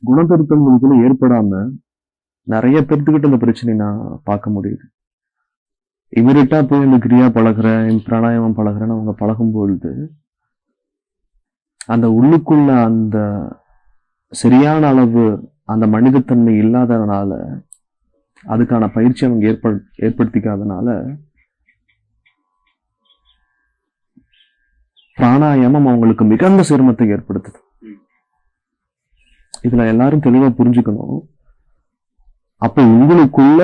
குணத்திருத்தம் ஏற்படாம நிறைய பேர்த்துக்கிட்ட இந்த பிரச்சனை நான் பார்க்க முடியுது. இவர்கிட்ட போய் இந்த கிரியா பழகுறேன், பிராணாயாமம் பழகுறேன்னு அவங்க பழகும் பொழுது அந்த உள்ளுக்குள்ள அந்த சரியான அளவு அந்த மனிதத்தன்மை இல்லாததுனால, அதுக்கான பயிற்சி அவங்க ஏற்படுத்திக்காதனால பிராணாயாமம் அவங்களுக்கு மிகுந்த சிரமத்தை ஏற்படுத்துது. இதுல எல்லாரும் தெளிவா புரிஞ்சுக்கணும். அப்ப உங்களுக்குள்ள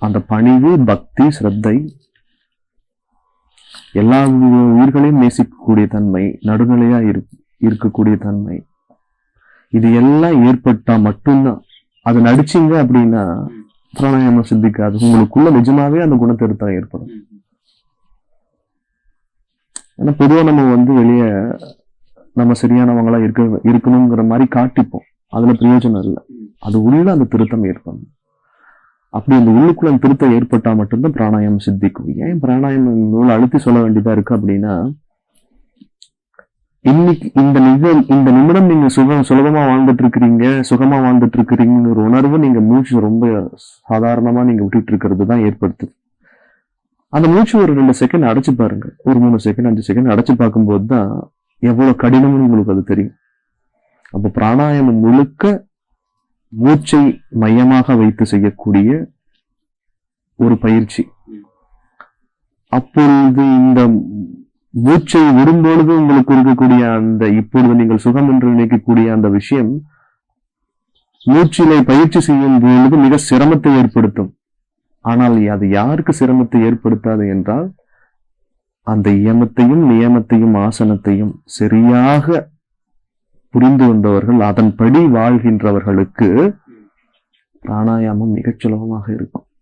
அந்த பணிவு, பக்தி, ஸ்ரத்தை, எல்லா உயிர்களையும் நேசிக்கக்கூடிய தன்மை, நடுநிலையா இருக்கக்கூடிய தன்மை, இது எல்லாம் ஏற்பட்டா மட்டும்தான். அது நடிச்சீங்க அப்படின்னா பிராணாயாமம் சித்திக்காது. உங்களுக்குள்ள நிஜமாவே அந்த குணத்திருத்தம் ஏற்படும். ஏன்னா பொதுவா நம்ம வெளியே நம்ம சரியானவங்களா இருக்கணுங்கிற மாதிரி காட்டிப்போம். அதுல பிரயோஜனம் இல்லை. அது உள்ள அந்த திருத்தம் ஏற்படும். அப்படி அந்த உள்ளுக்குள்ள அந்த திருத்தம் ஏற்பட்டா மட்டும்தான் பிராணாயாமம் சித்திக்கும். ஏன் பிராணாயாமம் இவ்வளவு அழுத்தி சொல்ல வேண்டியதா இருக்கு அப்படின்னா, இன்னைக்கு இந்த நிமிடம் நீங்க சுலபமா வாழ்ந்துட்டு இருக்கிறீங்க ஒரு உணர்வு நீங்க மூச்சு ரொம்ப சாதாரணமா நீங்க விட்டுட்டு இருக்கிறது தான் ஏற்படுத்துது. அந்த மூச்சு ஒரு 2 செகண்ட் அடைச்சு பாருங்க. ஒரு 3 செகண்ட் 5 செகண்ட் அடைச்சு பார்க்கும்போது தான் எவ்வளவு கடினம்னு உங்களுக்கு அது தெரியும். அப்ப பிராணாயாமம் முழுக்க மூச்சை மையமாக வைத்து செய்யக்கூடிய ஒரு பயிற்சி. அப்பொழுது இந்த மூச்சை விடும்பொழுது உங்களுக்கு இருக்கக்கூடிய அந்த இப்பொழுது நீங்கள் சுகம் என்று நினைக்கக்கூடிய அந்த விஷயம் மூச்சிலை பயிற்சி செய்யும் பொழுது மிக சிரமத்தை ஏற்படுத்தும். ஆனால் அது யாருக்கு சிரமத்தை ஏற்படுத்தாது என்றால், அந்த இயமத்தையும் நியமத்தையும் ஆசனத்தையும் சரியாக புரிந்து வந்தவர்கள், அதன்படி வாழ்கின்றவர்களுக்கு பிராணாயாமம் மிகச் சுலபமாக இருக்கும்.